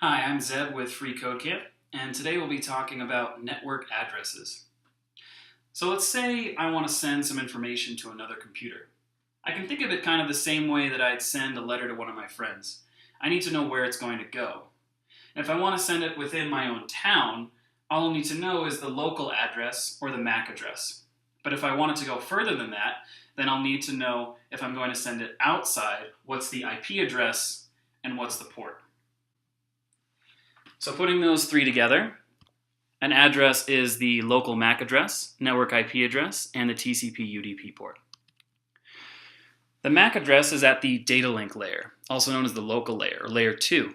Hi, I'm Zeb with Free Code Camp, and today we'll be talking about network addresses. So let's say I want to send some information to another computer. I can think of it kind of the same way that I'd send a letter to one of my friends. I need to know where it's going to go. And if I want to send it within my own town, all I'll need to know is the local address or the MAC address. But if I want it to go further than that, then I'll need to know if I'm going to send it outside, what's the IP address and what's the port. So putting those three together, an address is the local MAC address, network IP address, and the TCP UDP port. The MAC address is at the data link layer, also known as the local layer, or layer 2.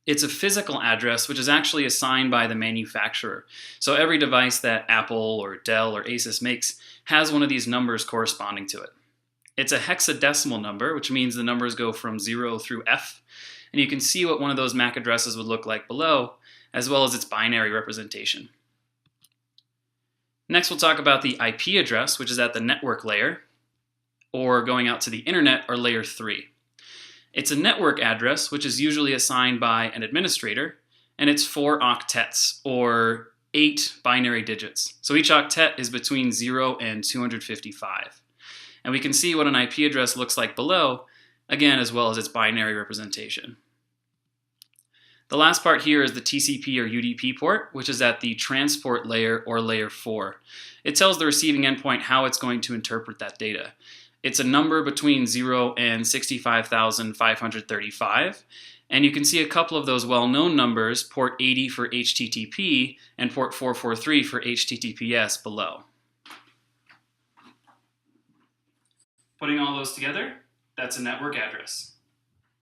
It's a physical address which is actually assigned by the manufacturer. So every device that Apple or Dell or Asus makes has one of these numbers corresponding to it. It's a hexadecimal number, which means the numbers go from 0 through F. And you can see what one of those MAC addresses would look like below, as well as its binary representation. Next, we'll talk about the IP address, which is at the network layer, or going out to the internet, or layer 3. It's a network address, which is usually assigned by an administrator, and it's 4 octets, or 8 binary digits. So each octet is between 0 and 255. And we can see what an IP address looks like below, again, as well as its binary representation. The last part here is the TCP or UDP port, which is at the transport layer or layer 4. It tells the receiving endpoint how it's going to interpret that data. It's a number between 0 and 65,535, and you can see a couple of those well-known numbers, port 80 for HTTP and port 443 for HTTPS below. Putting all those together, that's a network address.